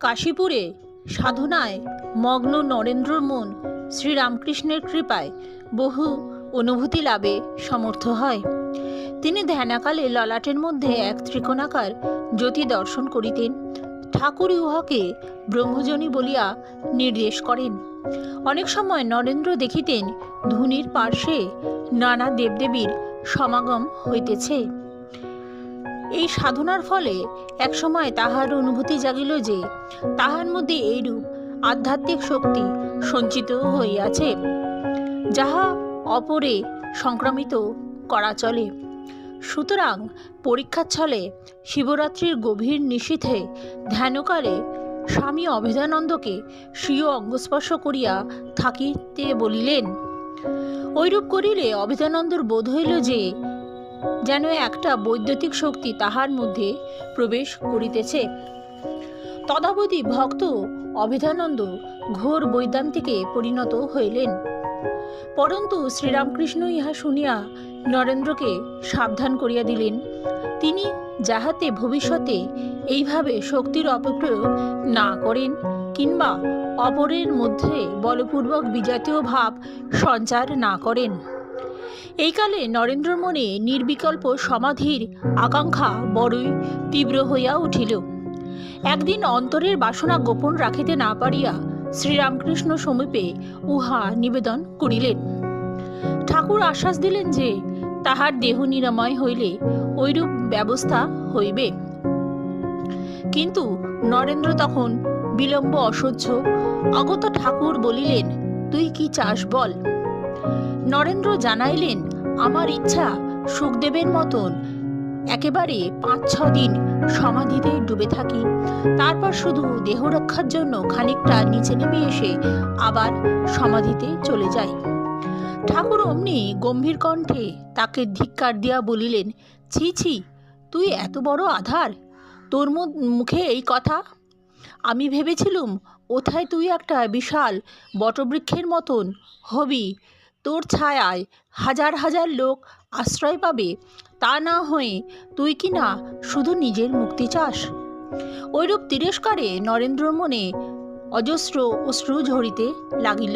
কাশীপুরে সাধনায় মগ্ন নরেন্দ্রর মন শ্রীরামকৃষ্ণের কৃপায় বহু অনুভূতি লাভে সমর্থ হয়। তিনি ধ্যানাকালে ললাটের মধ্যে এক ত্রিকোণাকার জ্যোতি দর্শন করিতেন। ঠাকুর উহাকে ব্রহ্মজনী বলিয়া নির্দেশ করেন। অনেক সময় নরেন্দ্র দেখিতেন ধুনির পার্শ্বে নানা দেবদেবীর সমাগম হইতেছে। এই সাধনার ফলে একসময় তাহার অনুভূতি জাগিল যে তাহার মধ্যে এইরূপ আধ্যাত্মিক শক্তি সঞ্চিত হইয়াছে, যাহা অপরে সংক্রামিত করা চলে। সুতরাং পরীক্ষাচ্ছলে শিবরাত্রির গভীর নিশীথে ধ্যানকালে স্বামী অভেদানন্দকে স্বীয় অঙ্গস্পর্শ করিয়া থাকিতে বলিলেন। ঐরূপ করিলে অভেদানন্দর বোধ হইল যে যেন একটা বৈদ্যুতিক শক্তি তাহার মধ্যে প্রবেশ করিতেছে। তদাবধি ভক্ত অভেদানন্দ ঘোর বৈদান্তিকে পরিণত হইলেন। পরন্তু শ্রীরামকৃষ্ণ ইহা শুনিয়া নরেন্দ্রকে সাবধান করিয়া দিলেন, তিনি যাহাতে ভবিষ্যতে এইভাবে শক্তির অপপ্রয়োগ না করেন কিংবা অপরের মধ্যে বলপূর্বক বিজাতীয় ভাব সঞ্চার না করেন। এই কালে নরেন্দ্রর মনে নির্বিকল্প সমাধির আকাঙ্ক্ষা বড়ই তীব্র হইয়া উঠিল। একদিন অন্তরের বাসনা গোপন রাখিতে না পারিয়া শ্রীরামকৃষ্ণ সমীপে উহা নিবেদন করিলেন। ঠাকুর আশ্বাস দিলেন যে তাহার দেহ নিরাময় হইলে ঐরূপ ব্যবস্থা হইবে। কিন্তু নরেন্দ্র তখন বিলম্ব অসহ্য। অগত ঠাকুর বলিলেন, তুই কি চাস বল। নরেন্দ্র জানাইলেন, আমার ইচ্ছা সুখদেবের মতন একেবারে 5-6 দিন সমাধিতে ডুবে থাকি, তারপর শুধু দেহ রক্ষার জন্য খানিকটা নিচে নেমে এসে আবার সমাধিতে চলে যাই। ঠাকুর অমনি গম্ভীর কণ্ঠে তাকে ধিক্কার দিয়া বলিলেন, ছি ছি, তুই এত বড় আধার, তোর মুখে এই কথা! আমি ভেবেছিলুম ওথায় তুই একটা বিশাল বটবৃক্ষের মতন হবি, তোর ছায়ায় হাজার হাজার লোক আশ্রয় পাবে, তা না হয়ে তুই কি না শুধু নিজের মুক্তি চাস। ঐরূপ তিরস্কারে নরেন্দ্রর মনে অজস্র অশ্রু ঝরিতে লাগিল।